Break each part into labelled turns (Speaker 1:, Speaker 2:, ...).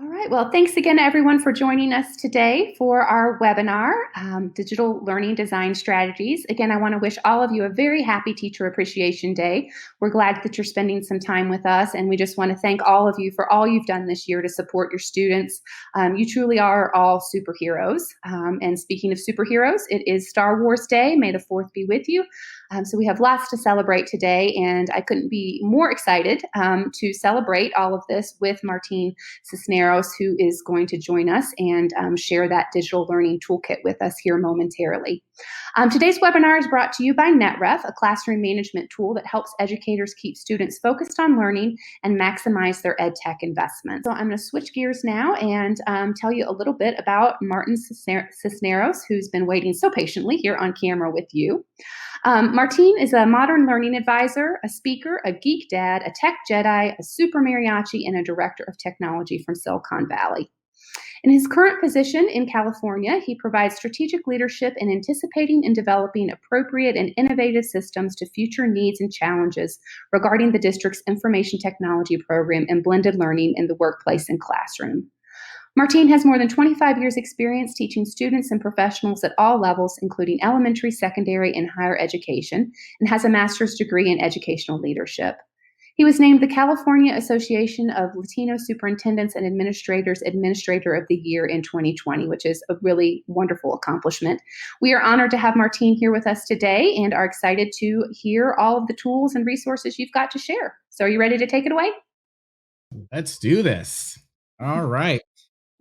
Speaker 1: All right. Well, thanks again, everyone, for joining us today for our webinar, Digital Learning Design Strategies. Again, I want to wish all of you a very happy Teacher Appreciation Day. We're glad that you're spending some time with us, and we just want to thank all of you for all you've done this year to support your students. You truly are all superheroes. And speaking of superheroes, it is Star Wars Day. May the 4th be with you. So we have lots to celebrate today, and I couldn't be more excited to celebrate all of this with Martine Cisneros, who is going to join us and share that digital learning toolkit with us here momentarily. Today's webinar is brought to you by NetRef, a classroom management tool that helps educators keep students focused on learning and maximize their ed tech investment. So I'm going to switch gears now and tell you a little bit about Martine Cisneros, who's been waiting so patiently here on camera with you. Martine is a modern learning advisor, a speaker, a geek dad, a tech Jedi, a super mariachi, and a director of technology from Silicon Valley. In his current position in California, he provides strategic leadership in anticipating and developing appropriate and innovative systems to future needs and challenges regarding the district's information technology program and blended learning in the workplace and classroom. Martine has more than 25 years' experience teaching students and professionals at all levels, including elementary, secondary, and higher education, and has a master's degree in educational leadership. He was named the California Association of Latino Superintendents and Administrators Administrator of the Year in 2020, which is a really wonderful accomplishment. We are honored to have Martine here with us today and are excited to hear all of the tools and resources you've got to share. So are you ready to take it away?
Speaker 2: Let's do this. All right.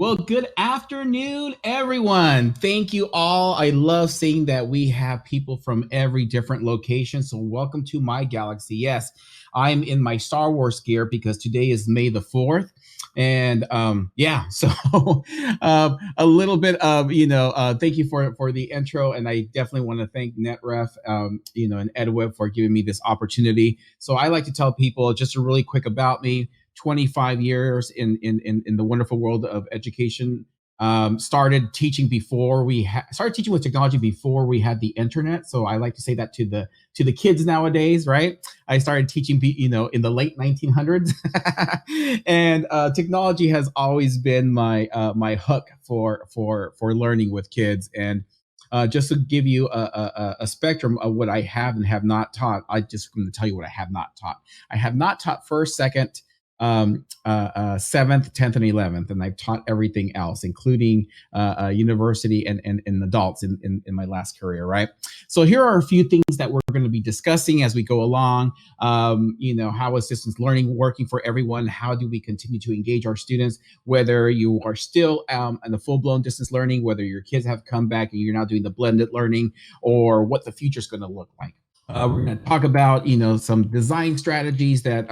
Speaker 2: Well, good afternoon, everyone. Thank you all. I love seeing that we have people from every different location. So welcome to my galaxy. Yes, I'm in my Star Wars gear because today is May the 4th. And so a little bit of, thank you for the intro. And I definitely want to thank NetRef, and EdWeb for giving me this opportunity. So I like to tell people just a really quick about me. 25 years in the wonderful world of education. Started teaching started teaching with technology before we had the internet. So I like to say that to the kids nowadays, right? I started teaching, in the late 1900s, and technology has always been my hook for learning with kids. And just to give you a spectrum of what I have and have not taught, I just going to tell you what I have not taught. I have not taught first, second, 7th, 10th, and 11th, and I've taught everything else, including university and adults in my last career, right? So here are a few things that we're going to be discussing as we go along. How is distance learning working for everyone? How do we continue to engage our students, whether you are still in the full-blown distance learning, whether your kids have come back and you're now doing the blended learning, or what the future is going to look like. We're going to talk about, some design strategies that,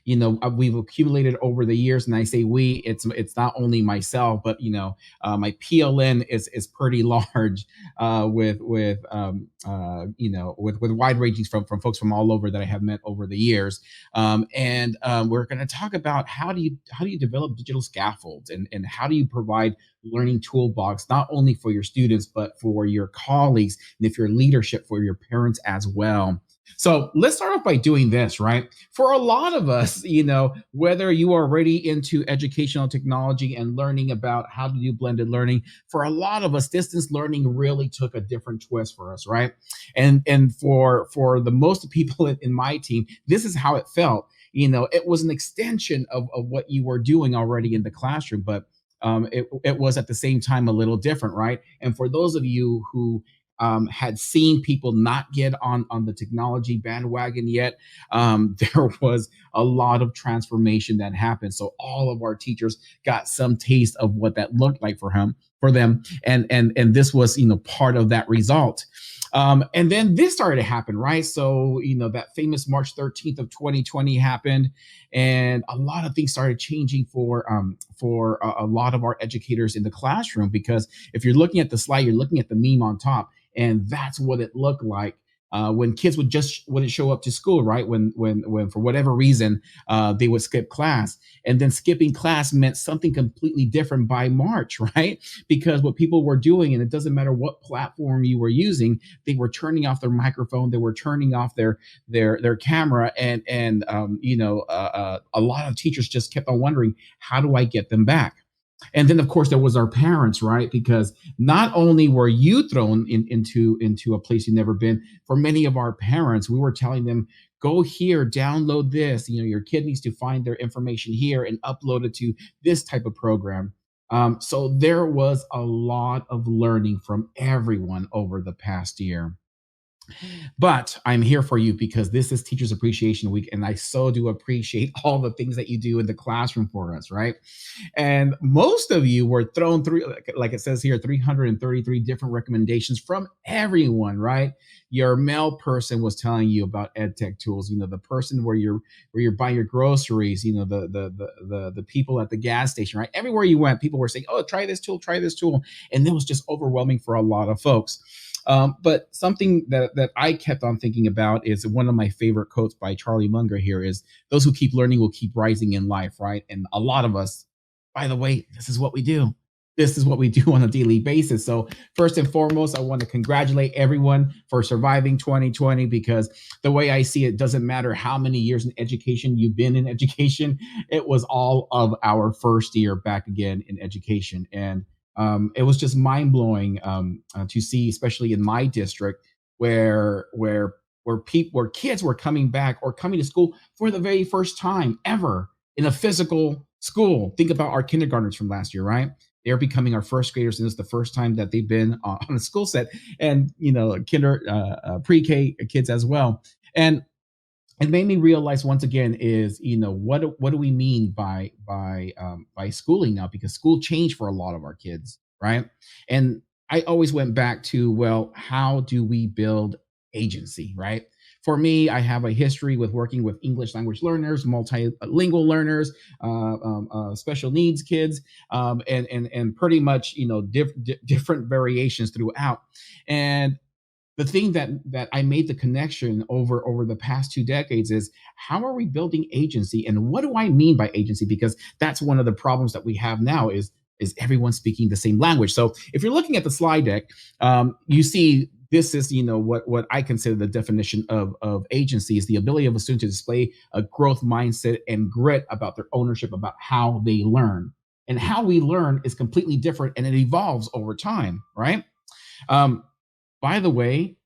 Speaker 2: we've accumulated over the years. And I say we, it's not only myself, but, my PLN is pretty large with wide ranging from folks from all over that I have met over the years. And we're going to talk about how do you develop digital scaffolds and how do you provide learning toolbox, not only for your students, but for your colleagues, and if you're leadership, for your parents as well. So let's start off by doing this, right? For a lot of us, whether you are already into educational technology and learning about how to do blended learning, for a lot of us, distance learning really took a different twist for us, right? And for the most people in my team, this is how it felt. It was an extension of what you were doing already in the classroom, but it was at the same time a little different, right? And for those of you who had seen people not get on the technology bandwagon yet, there was a lot of transformation that happened. So all of our teachers got some taste of what that looked like for them, and this was part of that result. And then this started to happen, right? So, that famous March 13th of 2020 happened, and a lot of things started changing for a lot of our educators in the classroom, because if you're looking at the slide, you're looking at the meme on top, and that's what it looked like when kids wouldn't show up to school, right? When for whatever reason, they would skip class. And then skipping class meant something completely different by March, right? Because what people were doing, and it doesn't matter what platform you were using, they were turning off their microphone, they were turning off their camera, and a lot of teachers just kept on wondering, how do I get them back? And then of course there was our parents, right? Because not only were you thrown into a place you've never been, for many of our parents, we were telling them, go here, download this. Your kid needs to find their information here and upload it to this type of program. So there was a lot of learning from everyone over the past year. But I'm here for you because this is Teachers Appreciation Week, and I so do appreciate all the things that you do in the classroom for us, right? And most of you were thrown through, like it says here, 333 different recommendations from everyone, right? Your mail person was telling you about ed tech tools. The person where you're buying your groceries. The people at the gas station, right? Everywhere you went, people were saying, "Oh, try this tool," and it was just overwhelming for a lot of folks. But something that I kept on thinking about is one of my favorite quotes by Charlie Munger here is, those who keep learning will keep rising in life, right? And a lot of us, by the way, this is what we do. This is what we do on a daily basis. So first and foremost, I want to congratulate everyone for surviving 2020, because the way I see it, doesn't matter how many years in education you've been in education, it was all of our first year back again in education. And it was just mind blowing to see, especially in my district, where kids were coming back or coming to school for the very first time ever in a physical school. Think about our kindergartners from last year, right? They're becoming our first graders, and it's the first time that they've been on a school set, and pre-K kids as well. And it made me realize once again is, what do we mean by schooling now, because school changed for a lot of our kids, right? And I always went back to, well, how do we build agency, right? For me, I have a history with working with English language learners, multilingual learners, special needs kids, and pretty much different variations throughout. And the thing that I made the connection over the past 2 decades is, how are we building agency, and what do I mean by agency? Because that's one of the problems that we have now is everyone speaking the same language. So if you're looking at the slide deck, you see this is what I consider the definition of agency, is the ability of a student to display a growth mindset and grit about their ownership about how they learn. And how we learn is completely different, and it evolves over time, right? Um, by the way,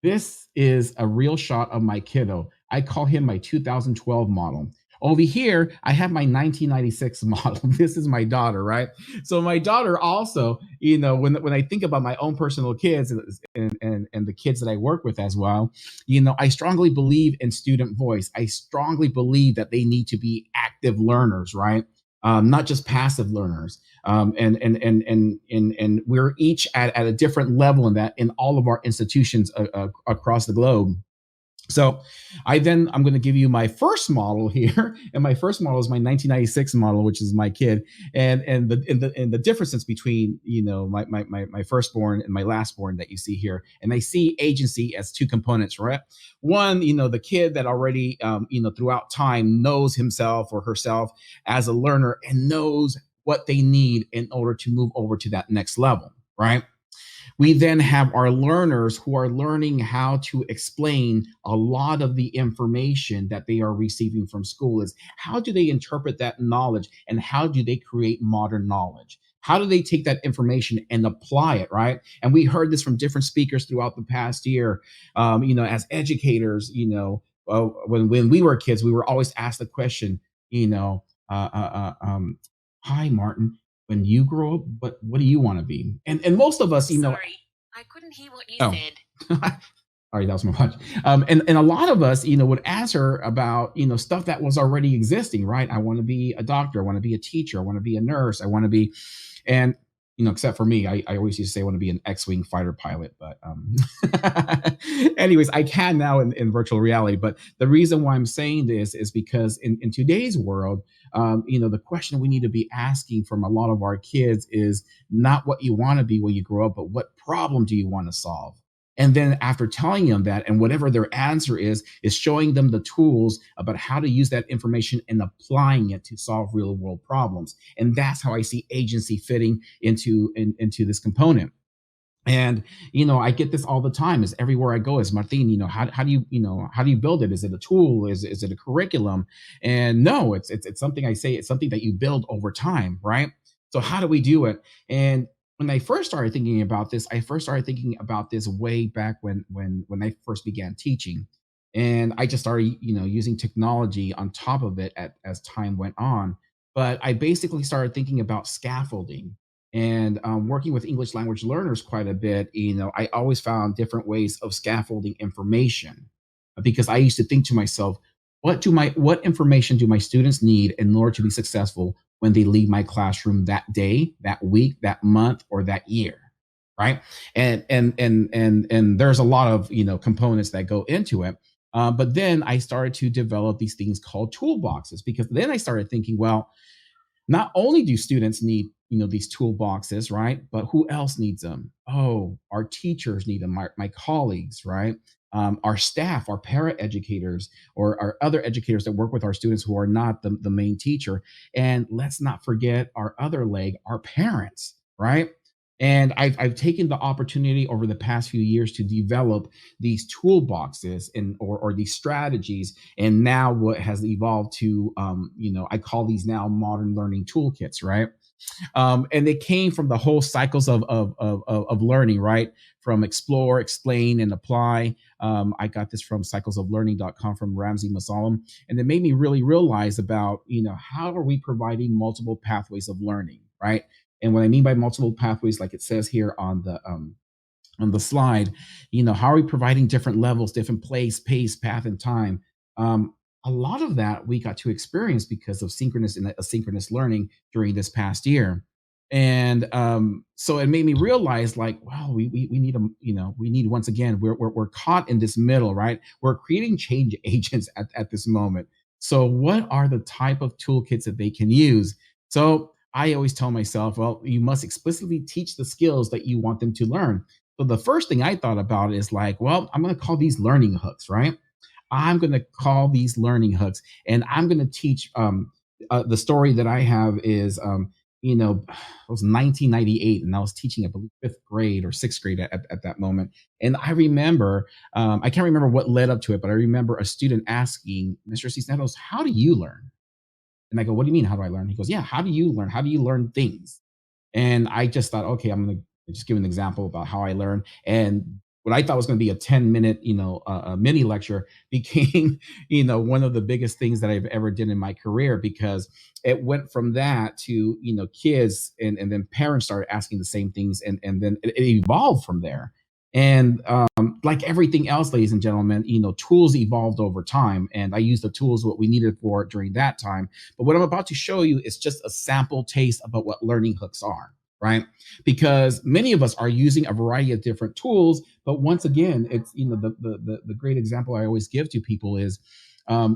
Speaker 2: this is a real shot of my kiddo. I call him my 2012 model. Over here, I have my 1996 model. This is my daughter, right? So my daughter also, when I think about my own personal kids and the kids that I work with as well, I strongly believe in student voice. I strongly believe that they need to be active learners, right? Not just passive learners. And we're each at a different level in that, in all of our institutions across the globe. So I'm going to give you my first model here, and my first model is my 1996 model, which is my kid, and the differences between my firstborn and my lastborn that you see here. And I see agency as two components, right? One, the kid that already throughout time knows himself or herself as a learner and knows what they need in order to move over to that next level, right? We then have our learners who are learning how to explain a lot of the information that they are receiving from school. Is how do they interpret that knowledge, and how do they create modern knowledge? How do they take that information and apply it, right? And we heard this from different speakers throughout the past year. As educators, when we were kids, we were always asked the question, hi, Martin, when you grow up, what do you want to be? And most of us,
Speaker 3: Sorry, I couldn't hear what you said.
Speaker 2: All right, that was my punch. And a lot of us, would ask her about, stuff that was already existing, right? I want to be a doctor. I want to be a teacher. I want to be a nurse. I want to be, and except for me, I always used to say I want to be an X-wing fighter pilot. But anyways, I can now in virtual reality. But the reason why I'm saying this is because in today's world, the question we need to be asking from a lot of our kids is not what you want to be when you grow up, but what problem do you want to solve? And then after telling them that, and whatever their answer is showing them the tools about how to use that information and applying it to solve real world problems. And that's how I see agency fitting into this component. And I get this all the time. Is everywhere I go is, Martin, how do you build it? Is it a tool? Is it a curriculum? And no, it's something I say. It's something that you build over time, right? So how do we do it? And when I first started thinking about this, I first started thinking about this way back when I first began teaching. And I just started, using technology on top of it as time went on. But I basically started thinking about scaffolding and working with English language learners quite a bit. I always found different ways of scaffolding information because I used to think to myself, what information do my students need in order to be successful when they leave my classroom that day, that week, that month, or that year, right? And there's a lot of components that go into it. But then I started to develop these things called toolboxes because then I started thinking, well, not only do students need these toolboxes, right, but who else needs them? Oh, our teachers need them, my colleagues, right, our staff, our para educators, or our other educators that work with our students who are not the main teacher. And let's not forget our other leg, our parents, right? And I've taken the opportunity over the past few years to develop these toolboxes or these strategies, and now what has evolved to I call these now modern learning toolkits, right? And they came from the whole cycles of learning, right? From explore, explain, and apply. I got this from cyclesoflearning.com from Ramsey Masalam, and it made me really realize about how are we providing multiple pathways of learning, right? And what I mean by multiple pathways, like it says here on the slide, how are we providing different levels, different place, pace, path, and time? A lot of that we got to experience because of synchronous and asynchronous learning during this past year. And so it made me realize, like, wow, we need a, we need, once again, we're caught in this middle, right? We're creating change agents at this moment. So what are the type of toolkits that they can use? So I always tell myself, well, you must explicitly teach the skills that you want them to learn. So the first thing I thought about is like, well, I'm going to call these learning hooks, right? I'm going to call these learning hooks, and I'm going to teach. The story that I have is, it was 1998, and I was teaching, I believe, fifth grade or sixth grade at that moment. And I remember, I can't remember what led up to it, but I remember a student asking Mr. Cisneros, "How do you learn?" And I go, "What do you mean? How do I learn?" He goes, "Yeah, how do you learn? How do you learn things?" And I just thought, okay, I'm going to just give an example about how I learn. And what I thought was going to be a 10-minute, a mini lecture became, one of the biggest things that I've ever done in my career, because it went from that to, kids, and then parents started asking the same things. And then it evolved from there. And like everything else, ladies and gentlemen, tools evolved over time, and I used the tools what we needed for during that time. But what I'm about to show you is just a sample taste about what learning hooks are, right? Because many of us are using a variety of different tools, but once again, it's the great example I always give to people is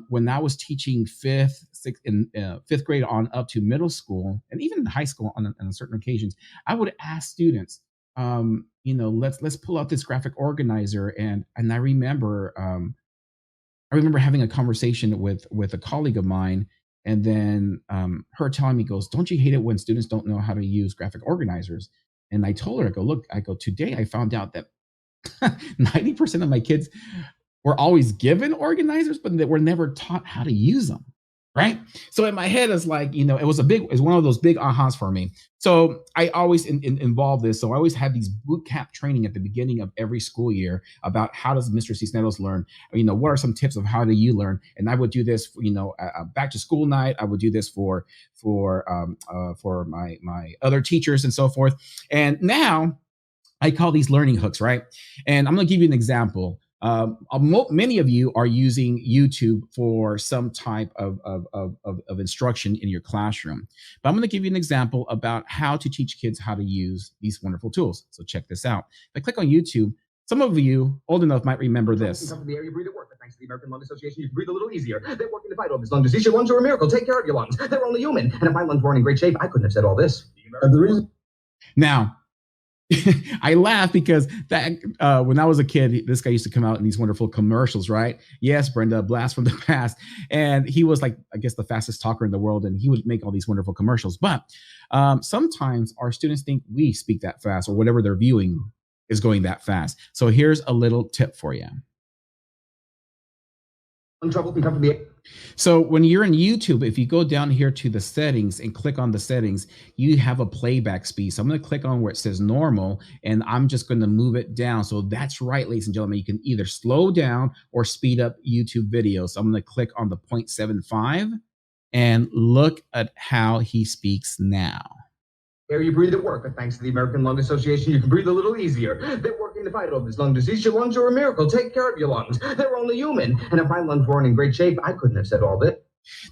Speaker 2: when I was teaching fifth, sixth, and fifth grade on up to middle school, and even in high school on certain occasions, I would ask students, let's pull out this graphic organizer, and I remember having a conversation with a colleague of mine, and then her telling me, goes, "Don't you hate it when students don't know how to use graphic organizers?" And I told her, I go, "Look, today I found out that 90% of my kids were always given organizers, but they were never taught how to use them." Right. So in my head, it's like, it's one of those big ahas for me. So I always involve this. So I always have these boot camp training at the beginning of every school year about how does Mr. Cisneros learn? What are some tips of how do you learn? And I would do this, back to school night. I would do this for my other teachers and so forth. And I call these learning hooks, right? And I'm going to give you an example. Many of you are using YouTube for some type of instruction in your classroom. But I'm going to give you an example about how to teach kids how to use these wonderful tools. So check this out. If I click on YouTube, some of you old enough might remember this.
Speaker 4: Come from the air you breathe at work, but thanks to the American Lung Association, you can breathe a little easier. They're working to fight all this lung disease. Your lungs are a miracle. Take care of your lungs. They're only human. And if my lungs weren't in great shape, I couldn't have said all this.
Speaker 2: The reason. Now, I laugh because that when I was a kid, this guy used to come out in these wonderful commercials, right? Yes, Brenda, blast from the past. And he was like, I guess, the fastest talker in the world, and he would make all these wonderful commercials. But sometimes our students think we speak that fast, or whatever they're viewing is going that fast. So here's a little tip for you.
Speaker 4: Trouble can come from the
Speaker 2: So when you're in YouTube, if you go down here to the settings and click on the settings, you have a playback speed. So I'm going to click on where it says normal, and I'm just going to move it down. So that's right, ladies and gentlemen, you can either slow down or speed up YouTube videos. So I'm going to click on the 0.75 and look at how he speaks now.
Speaker 4: Air you breathe at work, but thanks to the American Lung Association, you can breathe a little easier. They're working to fight all this lung disease. Your lungs are a miracle. Take care of your lungs. They're only human. And if my lungs weren't in great shape, I couldn't have said all this.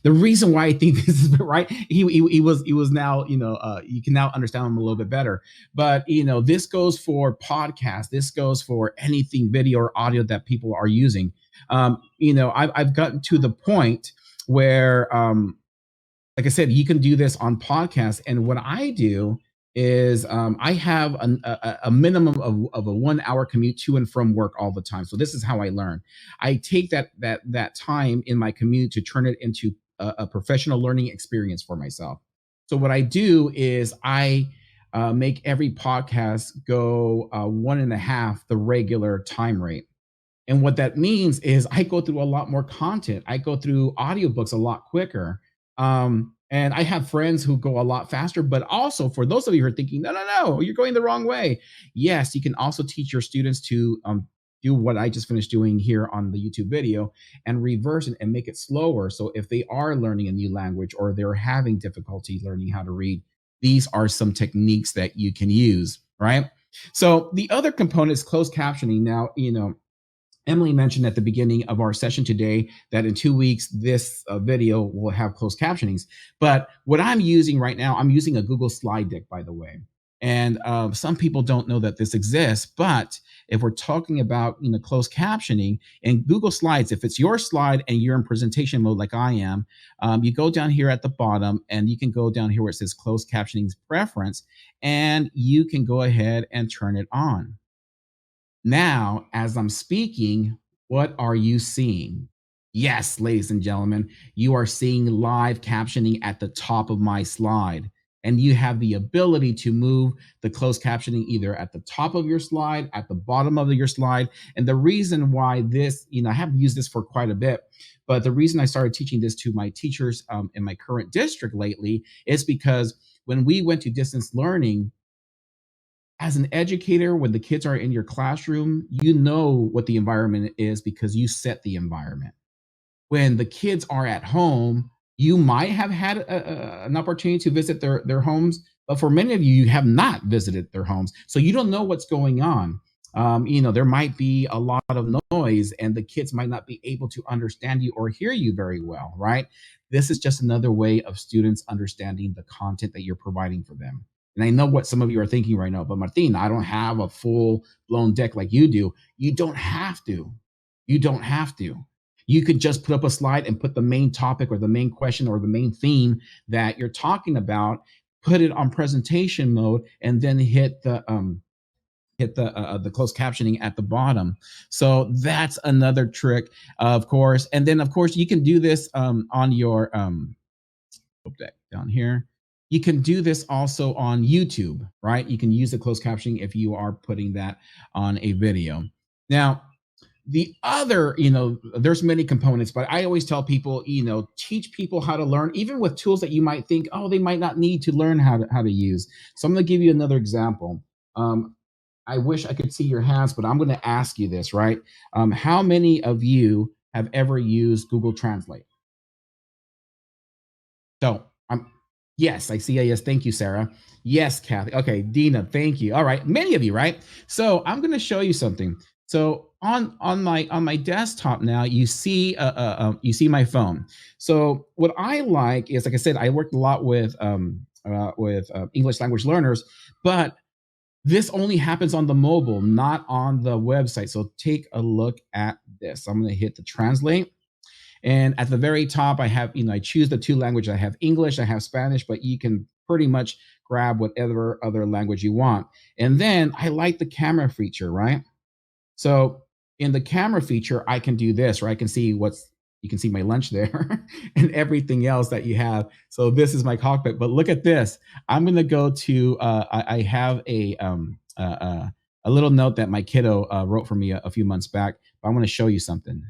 Speaker 2: The reason why I think this is right, he was now, you can now understand him a little bit better. But this goes for podcasts, this goes for anything video or audio that people are using. I've gotten to the point where, like I said, you can do this on podcasts. And what I do is I have a minimum of a 1 hour commute to and from work all the time. So this is how I learn. I take that time in my commute to turn it into a professional learning experience for myself. So what I do is I make every podcast go 1.5 the regular time rate. And what that means is I go through a lot more content. I go through audiobooks a lot quicker. And I have friends who go a lot faster, but also for those of you who are thinking, no, you're going the wrong way. Yes, you can also teach your students to do what I just finished doing here on the YouTube video and reverse it and make it slower. So if they are learning a new language or they're having difficulty learning how to read, these are some techniques that you can use, right? So the other component is closed captioning. Now, Emily mentioned at the beginning of our session today that in 2 weeks, this video will have closed captionings. But what I'm using right now, I'm using a Google slide deck, by the way. And some people don't know that this exists. But if we're talking about closed captioning in Google Slides, if it's your slide and you're in presentation mode like I am, you go down here at the bottom and you can go down here where it says closed captioning preference, and you can go ahead and turn it on. Now, as I'm speaking, what are you seeing? Yes, ladies and gentlemen, you are seeing live captioning at the top of my slide. And you have the ability to move the closed captioning either at the top of your slide, at the bottom of your slide. And the reason why this, I haven't used this for quite a bit, but the reason I started teaching this to my teachers in my current district lately is because when we went to distance learning, as an educator, when the kids are in your classroom, you know what the environment is because you set the environment. When the kids are at home, you might have had an opportunity to visit their homes, but for many of you, you have not visited their homes. So you don't know what's going on. There might be a lot of noise and the kids might not be able to understand you or hear you very well, right? This is just another way of students understanding the content that you're providing for them. And I know what some of you are thinking right now, but Martin, I don't have a full blown deck like you do. You don't have to. You don't have to. You could just put up a slide and put the main topic or the main question or the main theme that you're talking about, put it on presentation mode, and then hit the closed captioning at the bottom. So that's another trick, of course. And then, of course, you can do this on your deck down here. You can do this also on YouTube, right? You can use the closed captioning if you are putting that on a video. Now, the other, there's many components, but I always tell people, teach people how to learn, even with tools that you might think, oh, they might not need to learn how to use. So I'm going to give you another example. I wish I could see your hands, but I'm going to ask you this, right? How many of you have ever used Google Translate? So yes, I see a yes. Thank you, Sarah. Yes, Kathy. Okay, Dina, thank you. All right, many of you, right? So I'm going to show you something. So on my desktop now, you see my phone. So what I like is, like I said, I worked a lot with English language learners, but this only happens on the mobile, not on the website. So take a look at this. I'm going to hit the translate. And at the very top, I have, I choose the 2 languages. I have English, I have Spanish, but you can pretty much grab whatever other language you want. And then I like the camera feature, right? So in the camera feature, I can do this, right? I can see you can see my lunch there and everything else that you have. So this is my cockpit, but look at this. I'm going to go to, I have a little note that my kiddo wrote for me a few months back, but I want to show you something.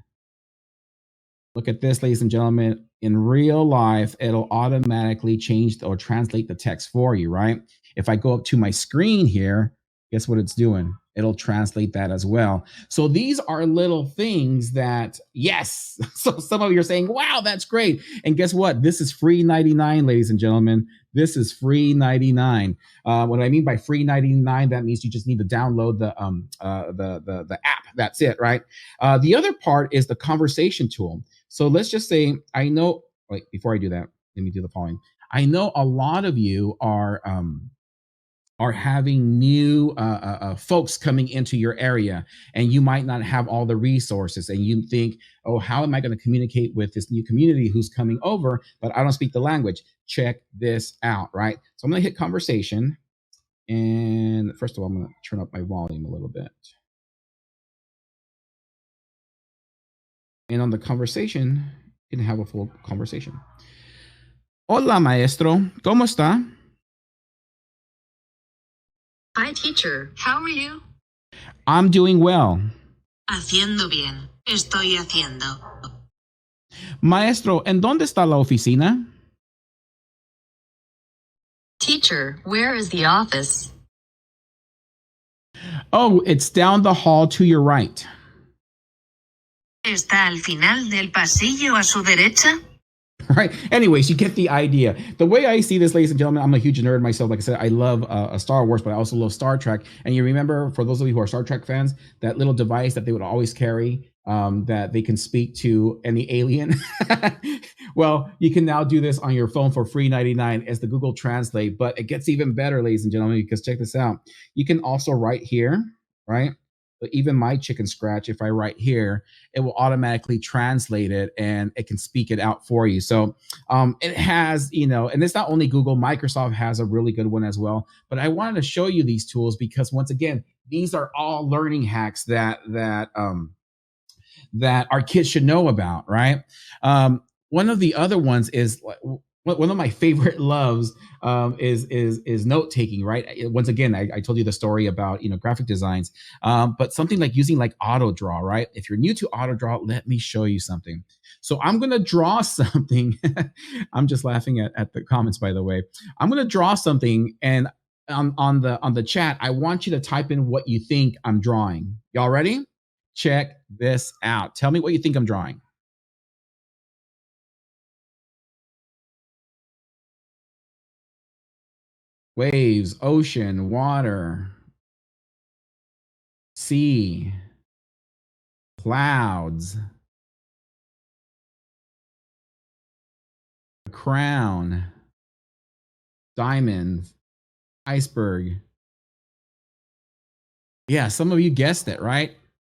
Speaker 2: Look at this, ladies and gentlemen. In real life, it'll automatically change or translate the text for you, right? If I go up to my screen here, guess what it's doing? It'll translate that as well. So these are little things that, yes. So some of you are saying, wow, that's great. And guess what? This is free 99, ladies and gentlemen. This is free 99. What I mean by free 99, that means you just need to download the app. That's it, right? The other part is the conversation tool. So let's just say, I know, wait, before I do that, let me do the following. I know a lot of you are having new folks coming into your area, and you might not have all the resources, and you think, oh, how am I going to communicate with this new community who's coming over, but I don't speak the language? Check this out, right? So I'm going to hit conversation. And first of all, I'm going to turn up my volume a little bit. And on the conversation, you can have a full conversation. Hola, maestro. ¿Cómo está?
Speaker 3: Hi, teacher. How are you?
Speaker 2: I'm doing well.
Speaker 3: Haciendo bien. Estoy haciendo.
Speaker 2: Maestro, ¿en dónde está la oficina?
Speaker 3: Teacher, where is the office?
Speaker 2: Oh, it's down the hall to your right.
Speaker 3: ¿Está al final del pasillo a su derecha?
Speaker 2: Right. Anyways, you get the idea. The way I see this, ladies and gentlemen, I'm a huge nerd myself. Like I said, I love Star Wars, but I also love Star Trek. And you remember, for those of you who are Star Trek fans, that little device that they would always carry, that they can speak to any alien. Well, you can now do this on your phone for free 99 as the Google Translate. But it gets even better, ladies and gentlemen, because check this out. You can also write here, right? But even my chicken scratch, if I write here, it will automatically translate it and it can speak it out for you. So it has, and it's not only Google, Microsoft has a really good one as well. But I wanted to show you these tools because, once again, these are all learning hacks that our kids should know about, right? One of the other ones is, one of my favorite loves is note taking, right? Once again, I told you the story about graphic designs, but something like using like auto draw, right? If you're new to auto draw, let me show you something. So I'm gonna draw something. I'm just laughing at the comments, by the way. I'm gonna draw something, and on the chat, I want you to type in what you think I'm drawing. Y'all ready? Check this out. Tell me what you think I'm drawing. Waves, ocean, water, sea, clouds, crown, diamonds, iceberg. Yeah, some of you guessed it, right?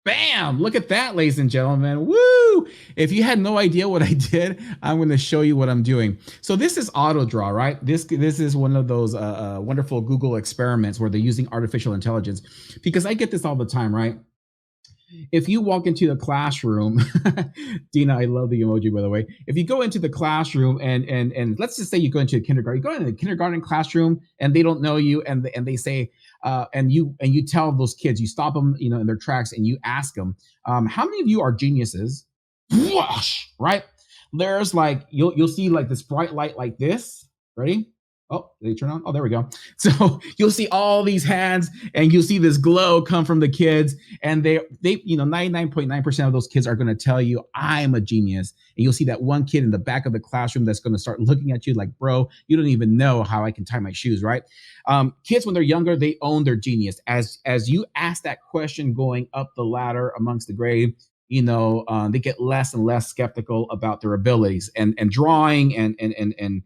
Speaker 2: Bam! Look at that, ladies and gentlemen. Woo! If you had no idea what I did, I'm going to show you what I'm doing. So this is auto draw, right? This is one of those wonderful Google experiments where they're using artificial intelligence, because I get this all the time, right? If you walk into the classroom, Dina, I love the emoji, by the way. If you go into the classroom and let's just say you go into a kindergarten, you go into the kindergarten classroom and they don't know you, and they say, and you tell those kids, you stop them, in their tracks, and you ask them, how many of you are geniuses? Right? There's like, you'll see like this bright light like this. Ready? Oh, did they turn on? Oh, there we go. So you'll see all these hands, and you'll see this glow come from the kids, and they 99.9% of those kids are going to tell you, I'm a genius. And you'll see that one kid in the back of the classroom that's going to start looking at you like, bro, you don't even know how I can tie my shoes, right? Kids, when they're younger, they own their genius. As you ask that question going up the ladder amongst the grade, they get less and less skeptical about their abilities, and drawing and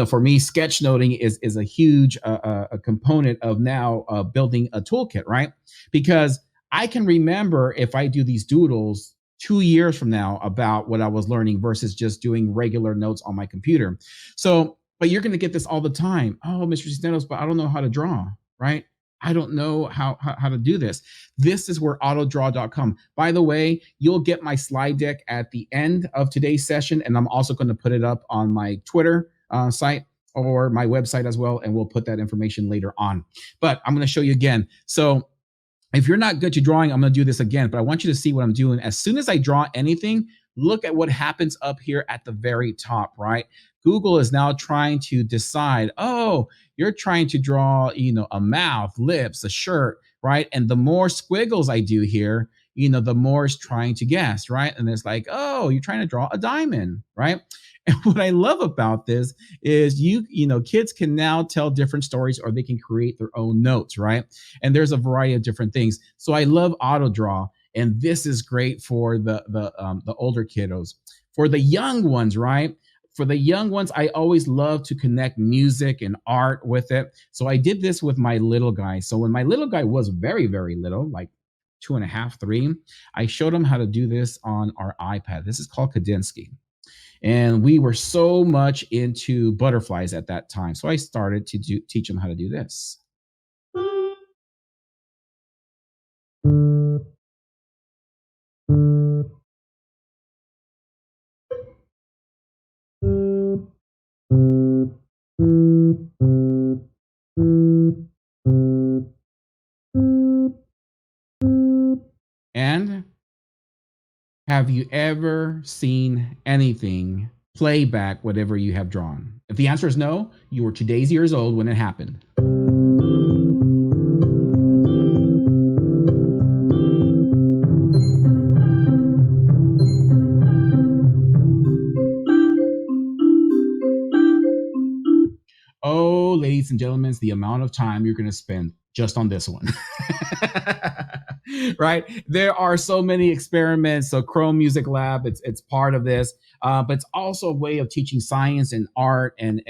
Speaker 2: for me, sketchnoting is a huge a component of now building a toolkit, right? Because I can remember if I do these doodles 2 years from now about what I was learning versus just doing regular notes on my computer. So, but you're going to get this all the time. Oh, Mr. Cisneros, but I don't know how to draw, right? I don't know how to do this. This is where autodraw.com. By the way, you'll get my slide deck at the end of today's session, and I'm also going to put it up on my Twitter site or my website as well, and we'll put that information later on. But I'm going to show you again. So if you're not good to drawing, I'm going to do this again, but I want you to see what I'm doing. As soon as I draw anything, look at what happens up here at the very top, right? Google is now trying to decide, oh, you're trying to draw, a mouth, lips, a shirt, right? And the more squiggles I do here, the more it's trying to guess, right? And it's like, oh, you're trying to draw a diamond, right? And what I love about this is kids can now tell different stories, or they can create their own notes, right? And there's a variety of different things. So I love auto draw, and this is great for the older kiddos. For the young ones, right? For the young ones, I always love to connect music and art with it. So I did this with my little guy. So when my little guy was very, very little, like 2.5, 3, I showed him how to do this on our iPad. This is called Kadinsky. And we were so much into butterflies at that time. So I started to teach him how to do this. And have you ever seen anything play back whatever you have drawn? If the answer is no, you were 2 years old when it happened. Oh, ladies and gentlemen, the amount of time you're going to spend just on this one. Right? There are so many experiments. So Chrome Music Lab, it's part of this, but it's also a way of teaching science and art and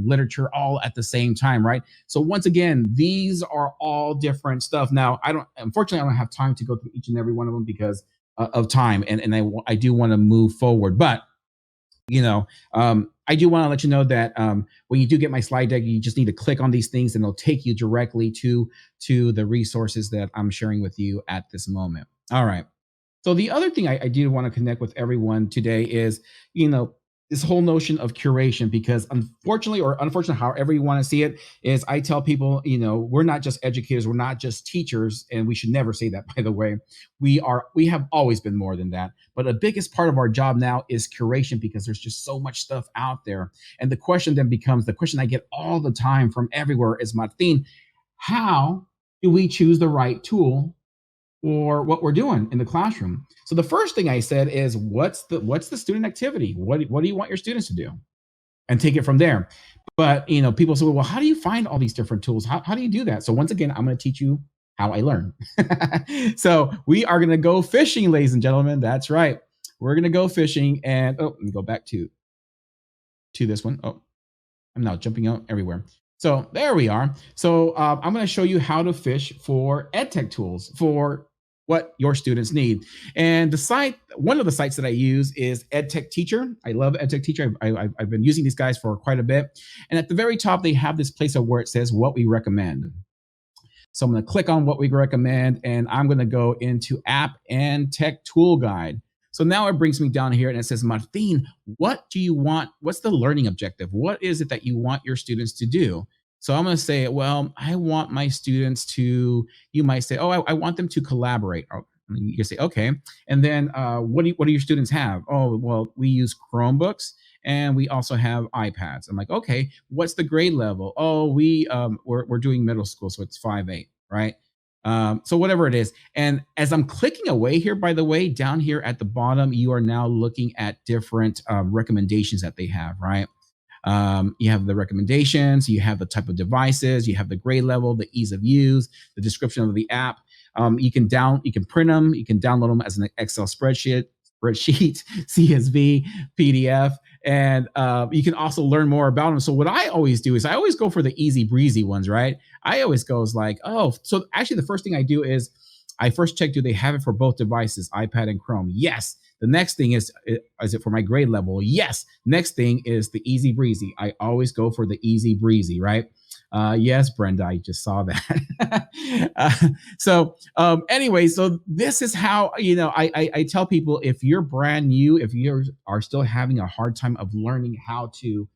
Speaker 2: literature all at the same time, right? So once again, these are all different stuff. Now, unfortunately, I don't have time to go through each and every one of them because of time, and I do want to move forward, but I do want to let you know that when you do get my slide deck, you just need to click on these things and they'll take you directly to the resources that I'm sharing with you at this moment. All right. So the other thing I do want to connect with everyone today is, this whole notion of curation, because unfortunately, however you want to see it, is I tell people, we're not just educators, we're not just teachers, and we should never say that, by the way. We have always been more than that. But the biggest part of our job now is curation, because there's just so much stuff out there. And the question then becomes, the question I get all the time from everywhere is, Martin, how do we choose the right tool or what we're doing in the classroom? So the first thing I said is, what's the student activity? What do you want your students to do? And take it from there. But people say, well, how do you find all these different tools? How do you do that? So once again, I'm going to teach you how I learn. So we are going to go fishing, ladies and gentlemen. That's right. We're going to go fishing, and let me go back to this one. Oh, I'm now jumping out everywhere. So there we are. So I'm going to show you how to fish for EdTech tools for what your students need. And one of the sites that I use is EdTech Teacher. I love EdTech Teacher. I've been using these guys for quite a bit. And at the very top, they have this place where it says what we recommend. So I'm going to click on what we recommend, and I'm going to go into App and Tech Tool Guide. So now it brings me down here and it says, Martin, what do you want? What's the learning objective? What is it that you want your students to do? So I'm going to say, well, I want my students to, you might say, oh, I want them to collaborate. Oh, you can say, okay. And then what do your students have? Oh, well, we use Chromebooks and we also have iPads. I'm like, okay, what's the grade level? Oh, we're doing middle school, so it's 5-8, right? So whatever it is. And as I'm clicking away here, by the way, down here at the bottom, you are now looking at different recommendations that they have, right? You have the recommendations, you have the type of devices, you have the grade level, the ease of use, the description of the app. You can print them, you can download them as an Excel spreadsheet, CSV, PDF, and you can also learn more about them. So what I always do is I always go for the easy breezy ones, right? I always goes like, oh, so actually the first thing I do is I first check, do they have it for both devices, iPad and Chrome? Yes. The next thing is it for my grade level? Yes. Next thing is the easy breezy. I always go for the easy breezy, right? Yes, Brenda, I just saw that. Anyway, so this is how, I tell people, if you're brand new, if you are still having a hard time of learning how to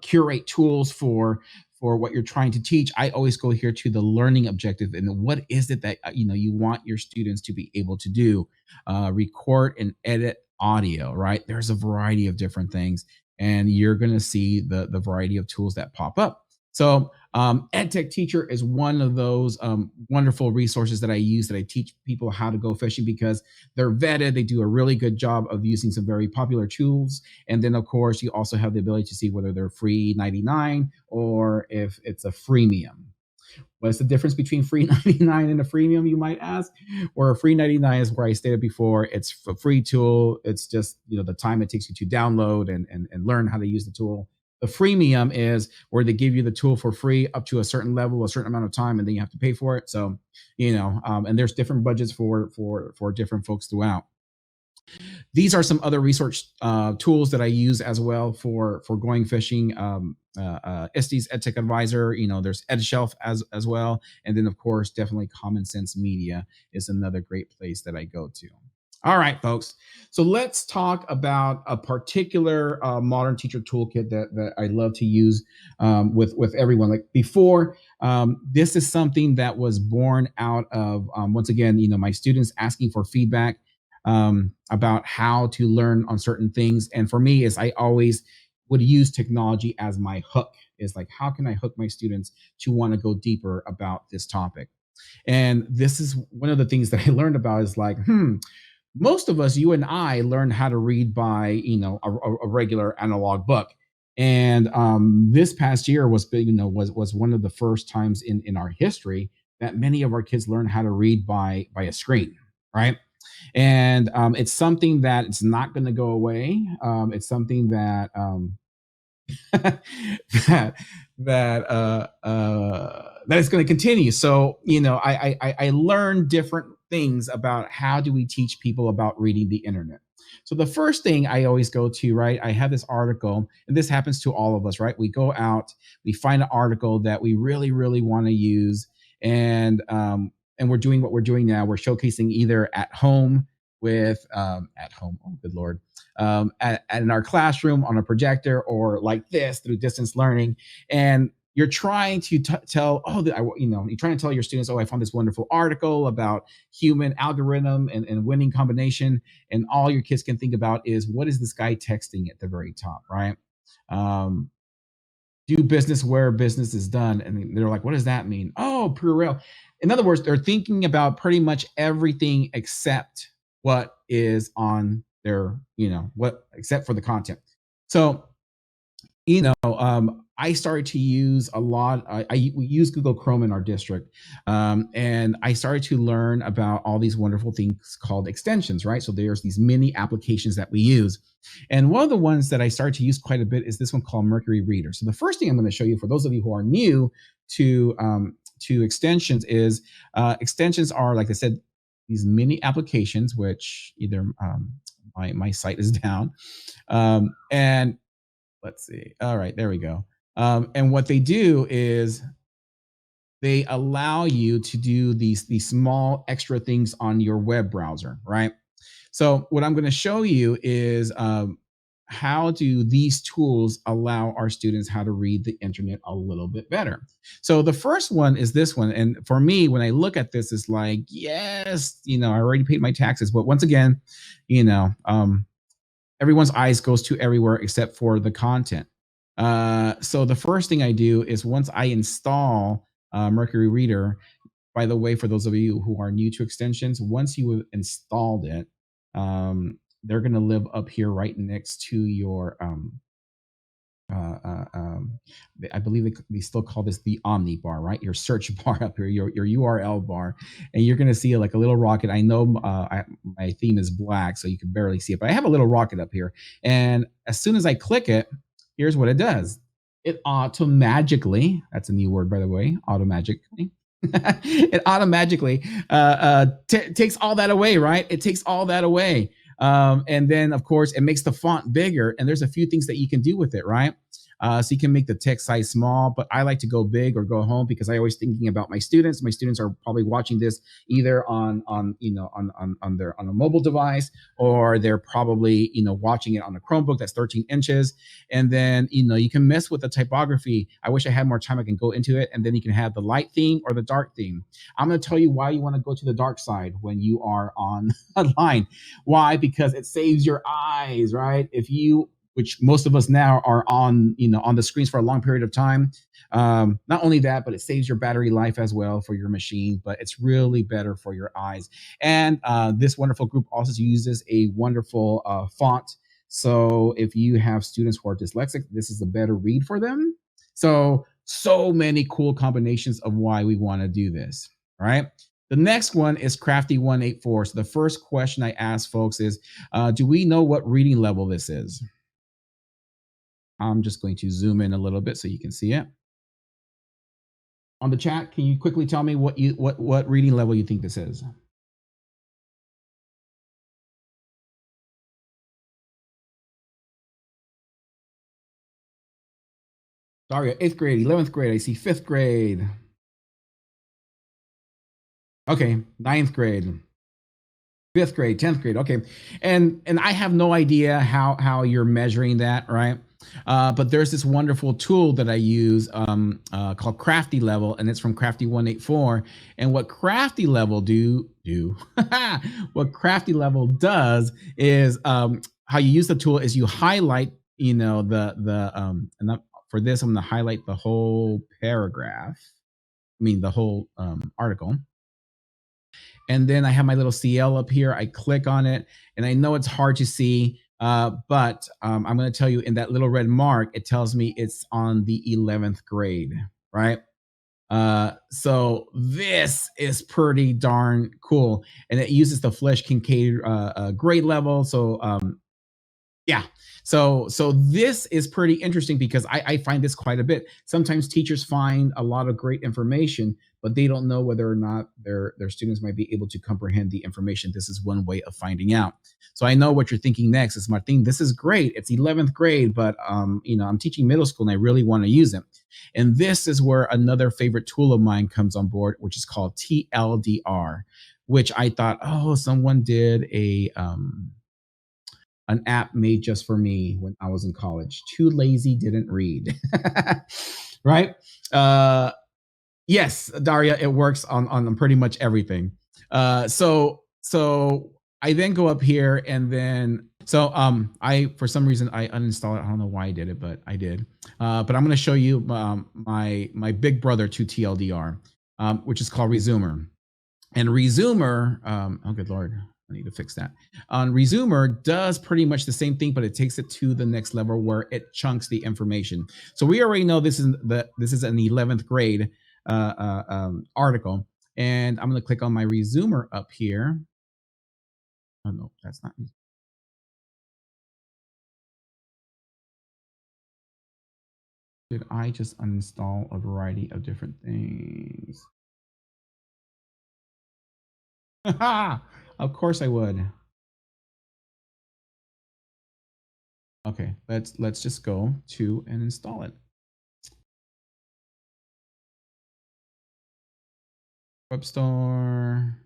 Speaker 2: curate tools for for what you're trying to teach, I always go here to the learning objective and what is it that you want your students to be able to do. Record and edit audio, right? There's a variety of different things, and you're going to see the variety of tools that pop up. So EdTech Teacher is one of those wonderful resources that I use, that I teach people how to go fishing, because they're vetted. They do a really good job of using some very popular tools. And then, of course, you also have the ability to see whether they're free 99 or if it's a freemium. What's the difference between free 99 and a freemium, you might ask? Where a free 99 is where I stated before, it's a free tool. It's just, the time it takes you to download and learn how to use the tool. The freemium is where they give you the tool for free up to a certain level, a certain amount of time, and then you have to pay for it. So, and there's different budgets for different folks throughout. These are some other research tools that I use as well for going fishing. ISTE's EdTech Advisor, there's EdShelf as well. And then, of course, definitely Common Sense Media is another great place that I go to. All right, folks. So let's talk about a particular modern teacher toolkit that I love to use with everyone. Like before, this is something that was born out of, once again, my students asking for feedback about how to learn on certain things. And for me, is I always would use technology as my hook. Is like, how can I hook my students to want to go deeper about this topic? And this is one of the things that I learned about, is like, most of us, you and I, learned how to read by, a regular analog book. And this past year was one of the first times in our history that many of our kids learned how to read by a screen, right? And it's something that it's not going to go away. It's something that that is going to continue. So, I learned different things about how do we teach people about reading the internet. So the first thing I always go to, right, I have this article, and this happens to all of us, right? We go out, we find an article that we really, really want to use, and we're doing what we're doing now. We're showcasing either at home with at home, oh good Lord, in our classroom on a projector, or like this through distance learning. And you're trying to tell, you're trying to tell your students, I found this wonderful article about human algorithm and winning combination. And all your kids can think about is, what is this guy texting at the very top, right? Do business where business is done. And they're like, what does that mean? Oh, Purell. In other words, they're thinking about pretty much everything except what is on their, except for the content. So, I started to use a lot. We use Google Chrome in our district, and I started to learn about all these wonderful things called extensions, right? So there's these mini applications that we use. And one of the ones that I started to use quite a bit is this one called Mercury Reader. So the first thing I'm going to show you, for those of you who are new to extensions, is extensions are, like I said, these mini applications, which either my site is down, and let's see. All right, there we go. And what they do is they allow you to do these small extra things on your web browser, right? So what I'm going to show you is how do these tools allow our students how to read the internet a little bit better. So the first one is this one. And for me, when I look at this, it's like, yes, I already paid my taxes. But once again, everyone's eyes goes to everywhere except for the content. So the first thing I do is, once I install Mercury Reader, by the way, for those of you who are new to extensions, once you have installed it, they're going to live up here right next to your, I believe they still call this the Omni bar, right? Your search bar up here, your URL bar, and you're going to see like a little rocket. I know my theme is black, so you can barely see it, but I have a little rocket up here. And as soon as I click it, here's what it does. It automagically, that's a new word, by the way, automagically. It automagically takes all that away, right? It takes all that away. And then, of course, it makes the font bigger. And there's a few things that you can do with it, right? So you can make the text size small, but I like to go big or go home because I always thinking about my students. My students are probably watching this either on a mobile device, or they're probably watching it on a Chromebook that's 13 inches. And then you can mess with the typography. I wish I had more time. I can go into it, and then you can have the light theme or the dark theme. I'm going to tell you why you want to go to the dark side when you are on a line. Why? Because it saves your eyes, right? Which most of us now are on the screens for a long period of time. Not only that, but it saves your battery life as well for your machine, but it's really better for your eyes. And this wonderful group also uses a wonderful font. So if you have students who are dyslexic, this is a better read for them. So many cool combinations of why we want to do this, right? The next one is Crafty 184. So the first question I ask folks is, do we know what reading level this is? I'm just going to zoom in a little bit so you can see it. On the chat, can you quickly tell me what reading level you think this is? Daria, 8th grade, 11th grade. I see 5th grade. Okay, 9th grade. 5th grade, 10th grade. Okay. And I have no idea how you're measuring that, right? But there's this wonderful tool that I use called Crafty Level, and it's from Crafty 184. And what Crafty Level what Crafty Level does is how you use the tool is you highlight, and for this, I'm going to highlight the whole paragraph. The whole article. And then I have my little CL up here. I click on it, and I know it's hard to see, but I'm going to tell you in that little red mark, it tells me it's on the 11th grade, right? So this is pretty darn cool, and it uses the Flesch Kincaid grade level. So yeah. So this is pretty interesting because I find this quite a bit. Sometimes teachers find a lot of great information, but they don't know whether or not their students might be able to comprehend the information. This is one way of finding out. So I know what you're thinking next is, Martin, this is great. It's 11th grade, but I'm teaching middle school and I really want to use it. And this is where another favorite tool of mine comes on board, which is called TLDR, which I thought, someone did an app made just for me when I was in college. Too lazy, didn't read. Right? Yes, Daria, it works on pretty much everything. So I then go up here, and then I for some reason I uninstalled it. I don't know why I did it, but I did. But I'm going to show you my big brother to TLDR, which is called Resumer. And Resumer, oh good Lord, I need to fix that. Resumer does pretty much the same thing, but it takes it to the next level where it chunks the information. So we already know this is an 11th grade article, and I'm going to click on my Resumer up here. Oh no, that's not. Did I just uninstall a variety of different things? Of course I would. Okay, let's just go to and install it. Web store.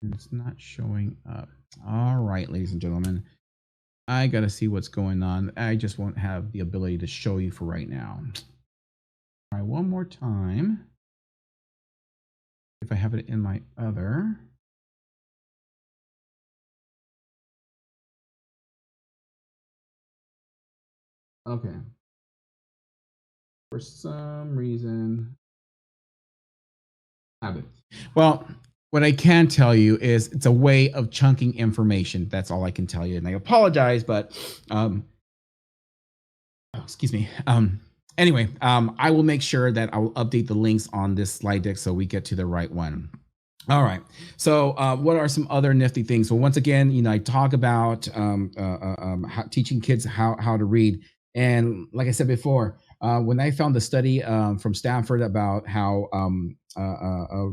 Speaker 2: It's not showing up. All right, ladies and gentlemen, I got to see what's going on. I just won't have the ability to show you for right now. Try one more time. If I have it in my other. Okay. For some reason, have it. Well, what I can tell you is it's a way of chunking information. That's all I can tell you. And I apologize, but excuse me. Anyway, I will make sure that I will update the links on this slide deck so we get to the right one. All right. So what are some other nifty things? Well, once again, I talk about teaching kids how to read. And like I said before, when I found the study from Stanford about how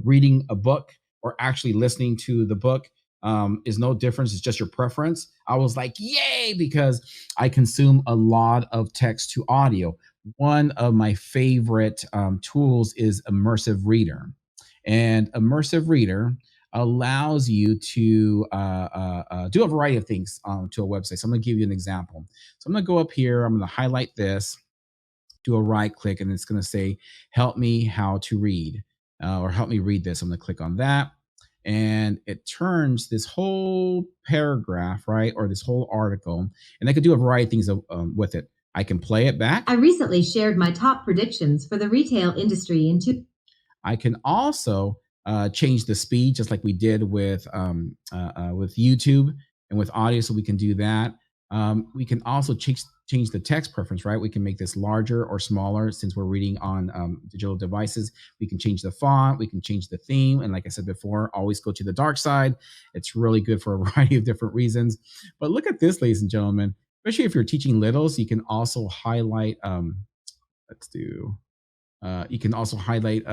Speaker 2: reading a book or actually listening to the book is no difference. It's just your preference. I was like, yay, because I consume a lot of text to audio. One of my favorite tools is Immersive Reader. And Immersive Reader allows you to do a variety of things to a website. So I'm going to give you an example. So I'm going to go up here. I'm going to highlight this, do a right click, and it's going to say, help me how to read, or help me read this. I'm going to click on that. And it turns this whole paragraph, right, or this whole article, and I could do a variety of things with it. I can play it back.
Speaker 5: I recently shared my top predictions for the retail industry in
Speaker 2: I can also change the speed, just like we did with YouTube and with audio, so we can do that. We can also change the text preference, right? We can make this larger or smaller since we're reading on digital devices. We can change the font, we can change the theme. And like I said before, always go to the dark side. It's really good for a variety of different reasons. But look at this, ladies and gentlemen, especially if you're teaching littles, you can also highlight, you can also highlight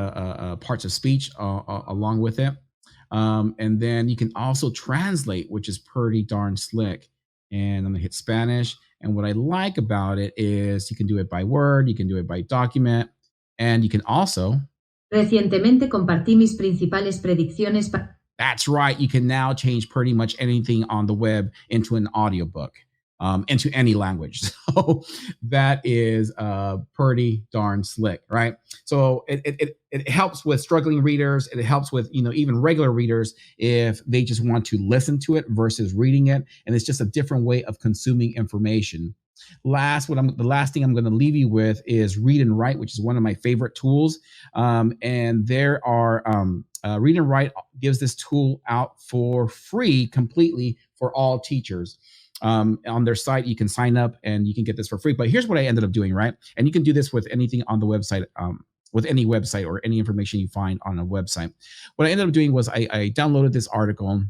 Speaker 2: parts of speech along with it. And then you can also translate, which is pretty darn slick. And I'm gonna hit Spanish. And what I like about it is you can do it by word, you can do it by document, and you can also.
Speaker 5: Recientemente compartí mis principales predicciones.
Speaker 2: That's right. You can now change pretty much anything on the web into an audiobook, into any language. So that is pretty darn slick, right? So it helps with struggling readers. It helps with, even regular readers if they just want to listen to it versus reading it. And it's just a different way of consuming information. The last thing I'm going to leave you with is Read and Write, which is one of my favorite tools. And there are Read and Write gives this tool out for free completely for all teachers. On their site, you can sign up and you can get this for free. But here's what I ended up doing, right? And you can do this with anything on the website, with any website or any information you find on a website. What I ended up doing was I downloaded this article.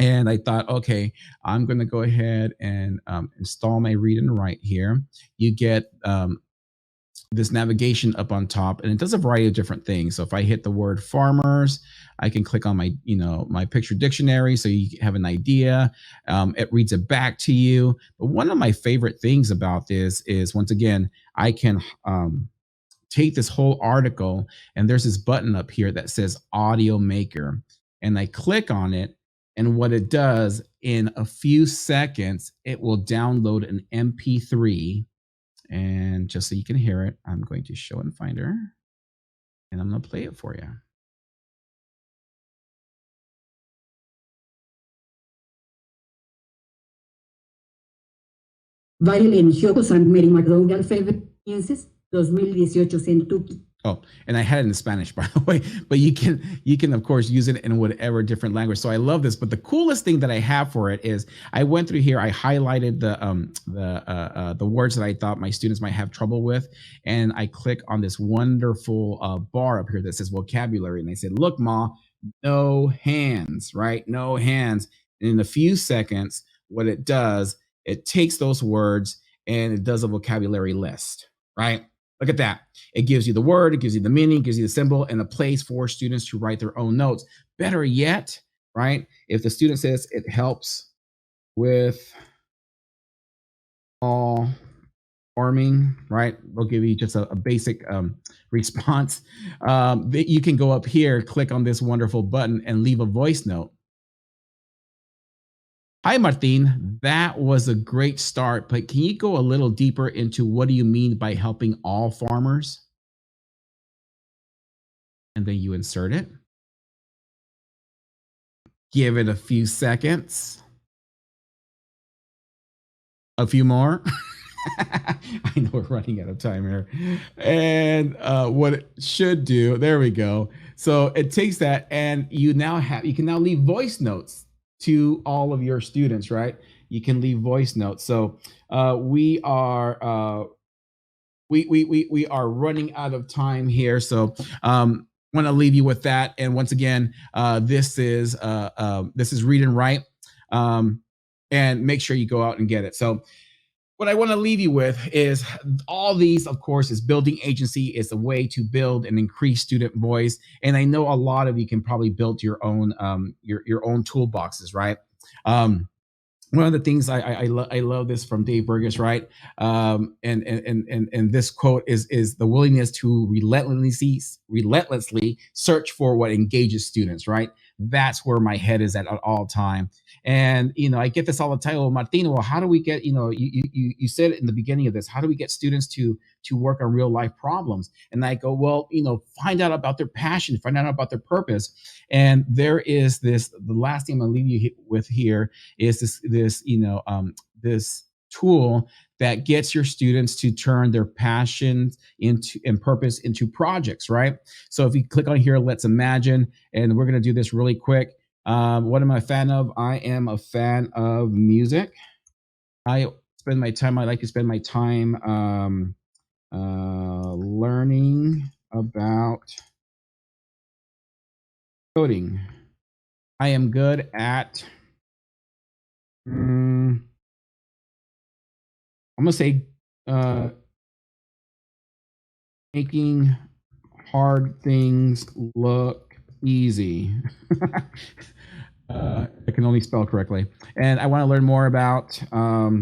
Speaker 2: And I thought, okay, I'm going to go ahead and install my Read and Write here. You get this navigation up on top, and it does a variety of different things. So if I hit the word farmers, I can click on my, my picture dictionary, so you have an idea. It reads it back to you. But one of my favorite things about this is, once again, I can take this whole article, and there's this button up here that says Audio Maker, and I click on it. And what it does, in a few seconds, it will download an MP3. And just so you can hear it, I'm going to show in Finder, and I'm going to play it for you.
Speaker 6: Violin Jokos and Mary McDougall favorite experiences 2018 Century.
Speaker 2: Oh, and I had it in Spanish, by the way, but you can of course use it in whatever different language. So I love this. But the coolest thing that I have for it is I went through here, I highlighted the words that I thought my students might have trouble with, and I click on this wonderful bar up here that says vocabulary, and I said, "Look, Ma, no hands, right? No hands." And in a few seconds, what it does, it takes those words and it does a vocabulary list, right? Look at that. It gives you the word, it gives you the meaning, it gives you the symbol, and a place for students to write their own notes. Better yet, right? If the student says it helps with all farming, right? They'll give you just a basic response. You can go up here, click on this wonderful button, and leave a voice note. Hi, Martin. That was a great start, but can you go a little deeper into what do you mean by helping all farmers? And then you insert it. Give it a few seconds. A few more. I know we're running out of time here. And what it should do, there we go. So it takes that, and you can now leave voice notes to all of your students, right? You can leave voice notes. So we are running out of time here. So want to leave you with that. And once again, this is Read and Write, and make sure you go out and get it. So what I want to leave you with is all these, of course, is building agency is a way to build and increase student voice. And I know a lot of you can probably build your own toolboxes, right? One of the things I love this from Dave Burgess, right? And this quote is the willingness to relentlessly search for what engages students, right? That's where my head is at all time. And I get this all the time. Well, Martino, well, how do we get, you said it in the beginning of this, how do we get students to work on real life problems? And I go, well, find out about their passion, find out about their purpose. And there is the last thing I'm gonna leave you with here is this tool that gets your students to turn their passions and purpose into projects, right? So if you click on here, let's imagine, and we're going to do this really quick. What am I a fan of? I am a fan of music. I like to spend my time learning about coding. I am good at I'm gonna say making hard things look easy. I can only spell correctly. And I want to learn more about what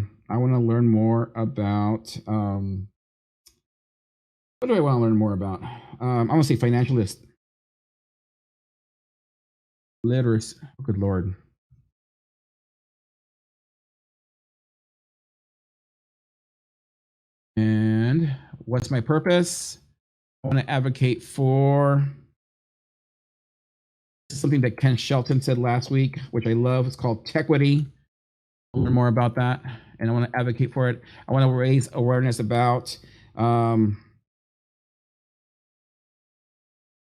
Speaker 2: do I want to learn more about? I'm gonna say financial literacy. Oh, good Lord. And what's my purpose? I want to advocate for something that Ken Shelton said last week, which I love. It's called Tequity. I'll learn more about that, and I want to advocate for it. I want to raise awareness about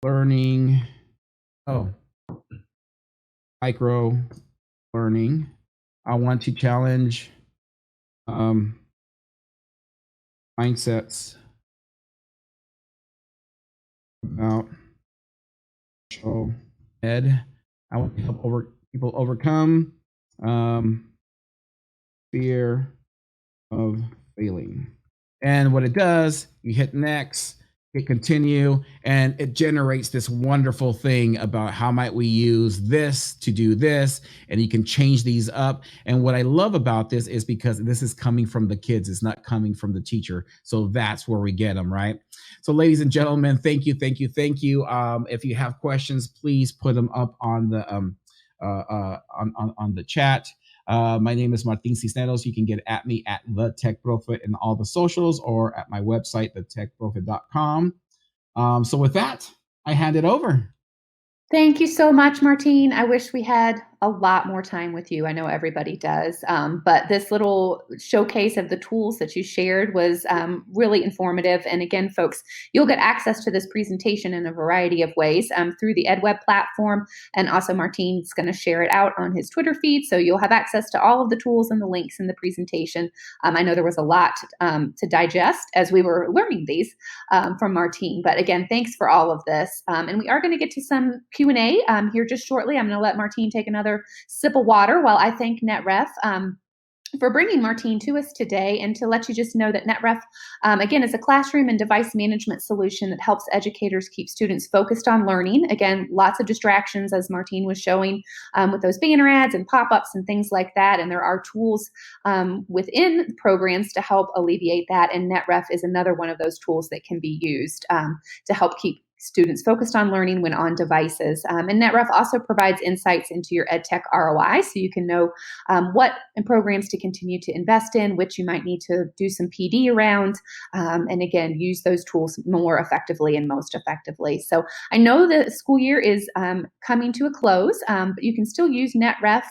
Speaker 2: learning. Micro learning. I want to challenge mindsets about ed. I want to help people overcome fear of failing. And what it does, you hit next, hit continue, and it generates this wonderful thing about how might we use this to do this, and you can change these up. And what I love about this is because this is coming from the kids, it's not coming from the teacher. So that's where we get them, right? So ladies and gentlemen, thank you. If you have questions, please put them up on the on the chat. My name is Martin Cisneros. You can get at me at The Tech Prophet in all the socials or at my website, thetechprophet.com. So with that, I hand it over.
Speaker 1: Thank you so much, Martine. I wish we had a lot more time with you. I know everybody does, but this little showcase of the tools that you shared was really informative. And again, folks, you'll get access to this presentation in a variety of ways through the EdWeb platform. And also Martine's going to share it out on his Twitter feed. So you'll have access to all of the tools and the links in the presentation. I know there was a lot to digest as we were learning these from Martine. But again, thanks for all of this. And we are going to get to some Q&A here just shortly. I'm going to let Martine take another sip of water while I thank NetRef for bringing Martine to us today, and to let you just know that NetRef, again, is a classroom and device management solution that helps educators keep students focused on learning. Again, lots of distractions, as Martine was showing with those banner ads and pop-ups and things like that, and there are tools within programs to help alleviate that, and NetRef is another one of those tools that can be used to help keep students focused on learning when on devices. And NetRef also provides insights into your EdTech ROI, so you can know what programs to continue to invest in, which you might need to do some PD around, and again, use those tools more effectively and most effectively. So I know the school year is coming to a close, but you can still use NetRef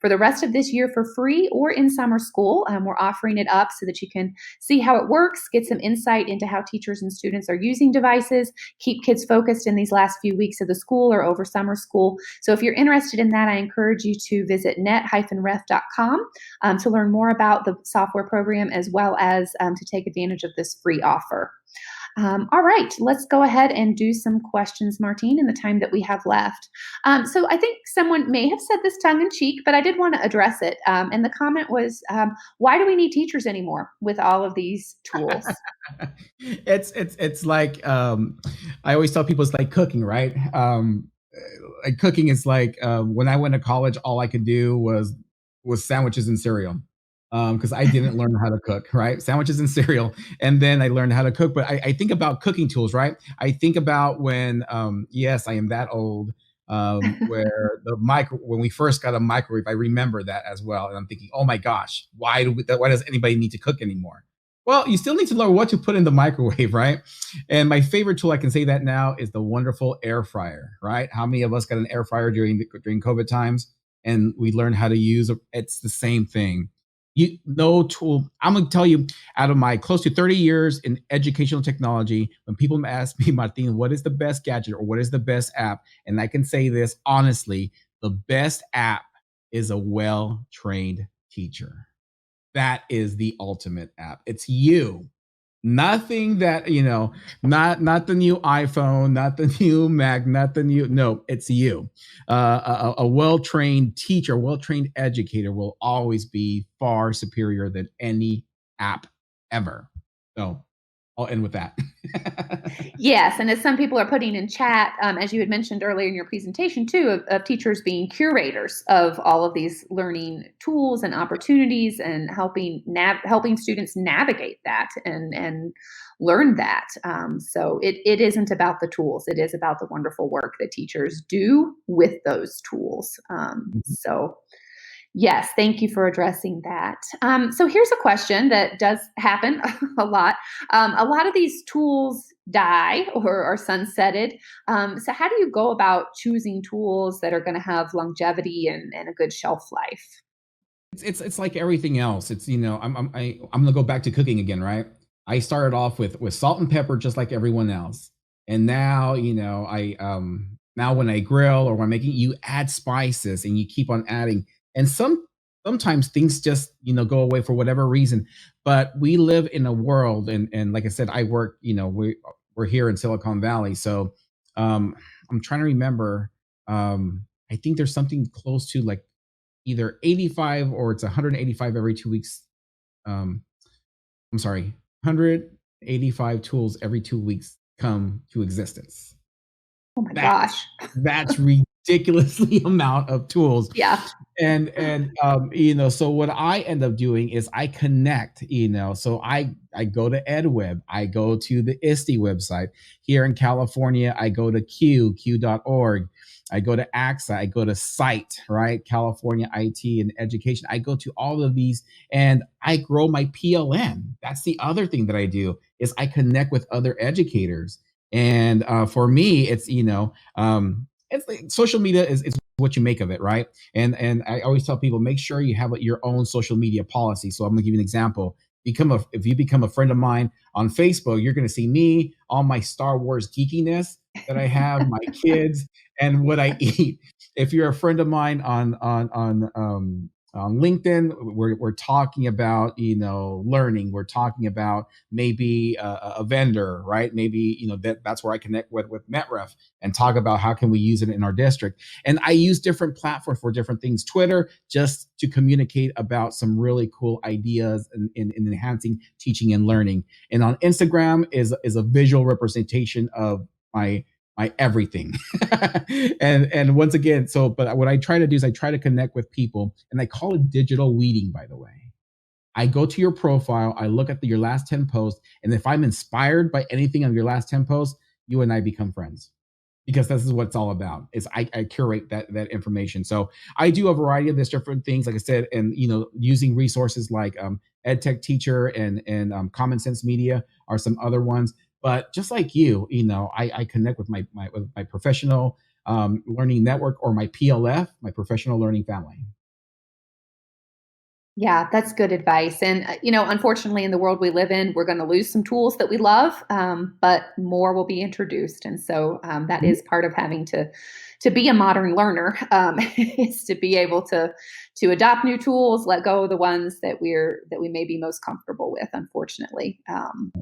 Speaker 1: for the rest of this year for free or in summer school. We're offering it up so that you can see how it works, get some insight into how teachers and students are using devices, keep kids focused in these last few weeks of the school or over summer school. So if you're interested in that, I encourage you to visit net-ref.com to learn more about the software program, as well as to take advantage of this free offer. All right, let's go ahead and do some questions, Martine, in the time that we have left. So I think someone may have said this tongue in cheek, but I did want to address it. And the comment was, why do we need teachers anymore with all of these tools?
Speaker 2: It's like I always tell people it's like cooking, right? Like cooking is like when I went to college, all I could do was sandwiches and cereal because I didn't learn how to cook, right? Sandwiches and cereal, and then I learned how to cook. But I think about cooking tools, right? I think about when, yes, I am that old. Where when we first got a microwave, I remember that as well, and I'm thinking, oh my gosh, why does anybody need to cook anymore? Well, you still need to learn what to put in the microwave, right? And my favorite tool, I can say that now, is the wonderful air fryer, right? How many of us got an air fryer during COVID times and we learned how to use it? It's the same thing. No tool. I'm going to tell you, out of my close to 30 years in educational technology, when people ask me, Martin, what is the best gadget or what is the best app? And I can say this honestly, the best app is a well-trained teacher. That is the ultimate app. It's you. Nothing that, not the new iPhone, not the new Mac, not the new, no, it's you. A well-trained teacher, well-trained educator will always be far superior than any app ever. So I'll end with that.
Speaker 1: Yes, and as some people are putting in chat, as you had mentioned earlier in your presentation too, of teachers being curators of all of these learning tools and opportunities, and helping students navigate that and learn that. So it isn't about the tools; it is about the wonderful work that teachers do with those tools. So. Yes, thank you for addressing that. So here's a question that does happen a lot. A lot of these tools die or are sunsetted. So how do you go about choosing tools that are going to have longevity and a good shelf life?
Speaker 2: It's like everything else. It's I'm gonna go back to cooking again, right? I started off with salt and pepper just like everyone else, and now I now when I grill or when I'm making, you add spices and you keep on adding, and sometimes things just go away for whatever reason. But we live in a world, and like I said, I work. We're here in Silicon Valley, so I'm trying to remember. I think there's something close to like either 85 or it's 185 every 2 weeks. I'm sorry, 185 tools every 2 weeks come to existence.
Speaker 1: Oh my gosh.
Speaker 2: That's ridiculously amount of tools.
Speaker 1: Yeah.
Speaker 2: And so what I end up doing is I connect, so I go to EdWeb, I go to the ISTE website. Here in California, I go to q.org. I go to AXA, I go to CITE, right? California IT and Education. I go to all of these and I grow my PLN. That's the other thing that I do is I connect with other educators. And for me, it's it's like social media is what you make of it, right? And I always tell people, make sure you have your own social media policy. So I'm gonna give you an example. If you become a friend of mine on Facebook, you're gonna see me, all my Star Wars geekiness that I have, my kids, and what I eat. If you're a friend of mine on LinkedIn, we're talking about learning. We're talking about maybe a vendor, right? Maybe that's where I connect with MetRef and talk about how can we use it in our district. And I use different platforms for different things. Twitter, just to communicate about some really cool ideas in enhancing teaching and learning. And on Instagram is a visual representation of my everything. and once again, but what I try to do is I try to connect with people, and I call it digital weeding, by the way. I go to your profile, I look at your last 10 posts, and if I'm inspired by anything on your last 10 posts, you and I become friends. Because this is what it's all about. Is I curate that information. So I do a variety of these different things, like I said, and using resources like EdTech Teacher and Common Sense Media are some other ones. But just like I connect with my professional learning network, or my PLF, my professional learning family.
Speaker 1: Yeah, that's good advice. And, unfortunately, in the world we live in, we're going to lose some tools that we love, but more will be introduced. And so that is part of having to be a modern learner, is to be able to to adopt new tools, let go of the ones that we may be most comfortable with, unfortunately.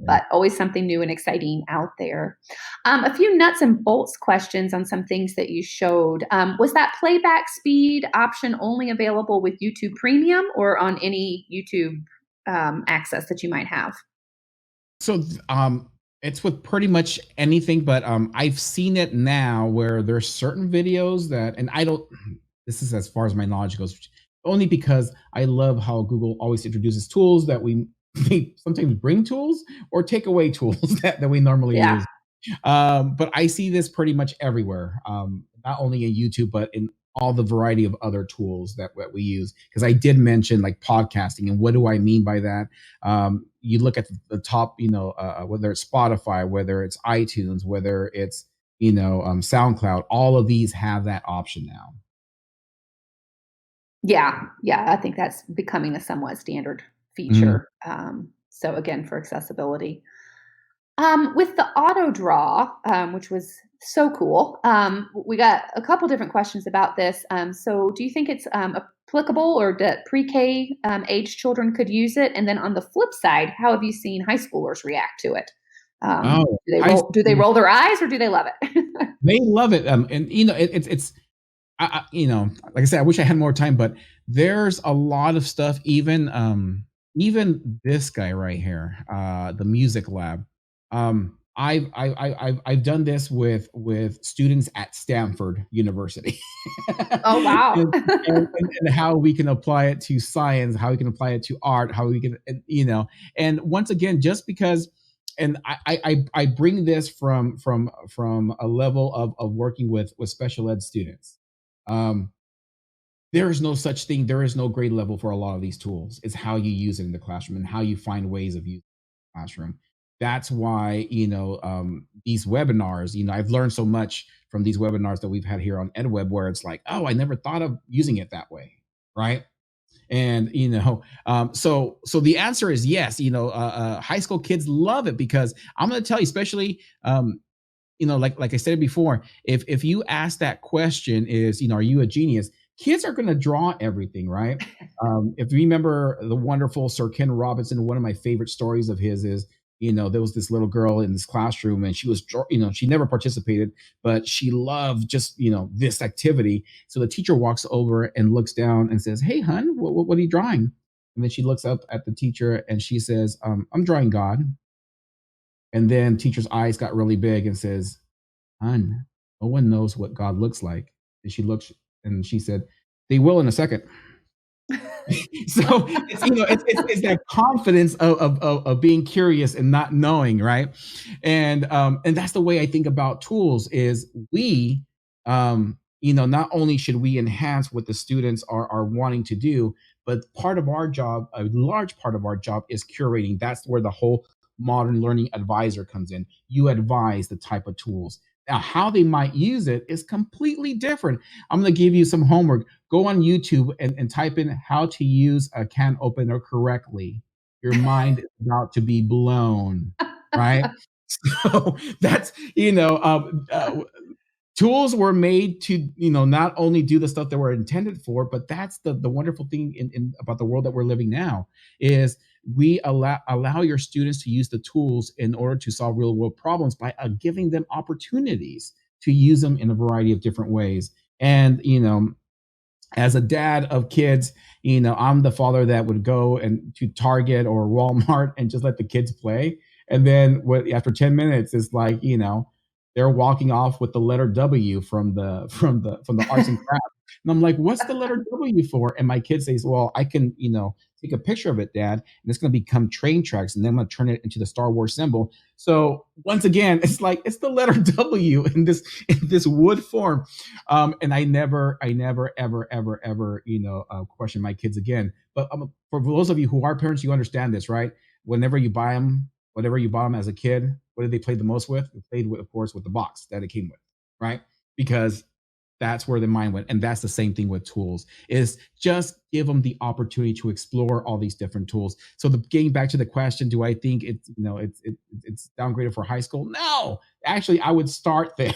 Speaker 1: But always something new and exciting out there. A few nuts and bolts questions on some things that you showed. Was that playback speed option only available with YouTube Premium or on any YouTube access that you might have?
Speaker 2: So it's with pretty much anything, but I've seen it now where there's certain videos that, and I don't, this is as far as my knowledge goes, only because I love how Google always introduces tools that they sometimes bring tools or take away tools that we normally
Speaker 1: Yeah.
Speaker 2: use. But I see this pretty much everywhere, not only in YouTube, but in all the variety of other tools that we use. Because I did mention like podcasting, and what do I mean by that? You look at the top, whether it's Spotify, whether it's iTunes, whether it's SoundCloud, all of these have that option now.
Speaker 1: Yeah, I think that's becoming a somewhat standard feature. So again, for accessibility. With the auto draw, which was so cool, we got a couple different questions about this. So do you think it's applicable or that pre-K age children could use it? And then on the flip side, how have you seen high schoolers react to it? Do they roll their eyes or do they love it?
Speaker 2: They love it. And it's like I said, I wish I had more time, but there's a lot of stuff. Even this guy right here, the music lab. I've done this with students at Stanford University.
Speaker 1: Oh wow!
Speaker 2: and how we can apply it to science, how we can apply it to art, how we can, and once again, just because. And I bring this from a level of working with special ed students. There is no such thing. There is no grade level for a lot of these tools. It's how you use it in the classroom and how you find ways of using it in the classroom. That's why these webinars. I've learned so much from these webinars that we've had here on EdWeb, where it's like, oh, I never thought of using it that way, right? And so the answer is yes. High school kids love it because I'm going to tell you, especially like I said before, if you ask that question is, are you a genius? Kids are going to draw everything, right? If you remember the wonderful Sir Ken Robinson, one of my favorite stories of his is, there was this little girl in this classroom and she was, she never participated, but she loved just, this activity. So the teacher walks over and looks down and says, "Hey, hon, what are you drawing?" And then she looks up at the teacher and she says, "I'm drawing God." And then teacher's eyes got really big and says, "Hon, no one knows what God looks like." And she looks and she said, "They will in a second." So it's that confidence of being curious and not knowing, right? And that's the way I think about tools is we not only should we enhance what the students are wanting to do, but part of our job, a large part of our job, is curating. That's where the whole modern learning advisor comes in. You advise the type of tools. Now, how they might use it is completely different. I'm going to give you some homework. Go on YouTube and type in how to use a can opener correctly. Your mind is about to be blown, right? So that's, tools were made to, not only do the stuff that were intended for, but that's the wonderful thing in about the world that we're living now is we allow your students to use the tools in order to solve real world problems by giving them opportunities to use them in a variety of different ways. And, as a dad of kids, I'm the father that would go and to Target or Walmart and just let the kids play. And then after 10 minutes, it's like, they're walking off with the letter W from the arts and crafts. And I'm like, "What's the letter W for?" And my kid says, "Well, I can, take a picture of it, Dad, and it's going to become train tracks, and then I'm going to turn it into the Star Wars symbol." So once again, it's like it's the letter W in this wood form. And I never, ever, question my kids again. But for those of you who are parents, you understand this, right? Whenever you buy them, whatever you bought them as a kid, what did they play the most with? They played with, of course, with the box that it came with, right? Because That's where the mind went. And that's the same thing with tools, is just give them the opportunity to explore all these different tools. So getting back to the question, do I think it's downgraded for high school? No, actually, I would start there.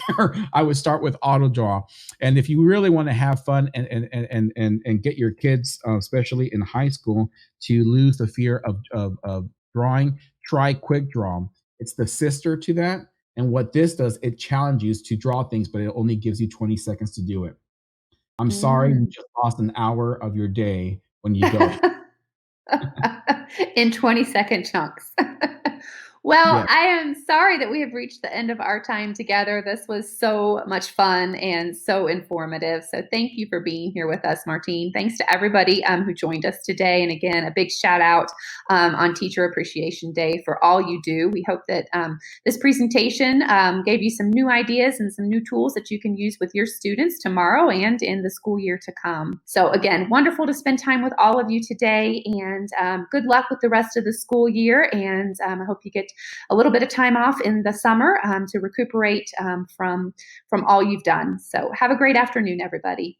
Speaker 2: I would start with AutoDraw. And if you really want to have fun and get your kids, especially in high school, to lose the fear of drawing, try Quick Draw. It's the sister to that. And what this does, it challenges you to draw things, but it only gives you 20 seconds to do it. I'm sorry you just lost an hour of your day when you don't.
Speaker 1: In 20-second chunks. Well,
Speaker 2: Yeah.
Speaker 1: I am sorry that we have reached the end of our time together. This was so much fun and so informative. So thank you for being here with us, Martine. Thanks to everybody who joined us today. And again, a big shout out on Teacher Appreciation Day for all you do. We hope that this presentation gave you some new ideas and some new tools that you can use with your students tomorrow and in the school year to come. So again, wonderful to spend time with all of you today, and good luck with the rest of the school year. And I hope you get a little bit of time off in the summer to recuperate from all you've done. So have a great afternoon, everybody.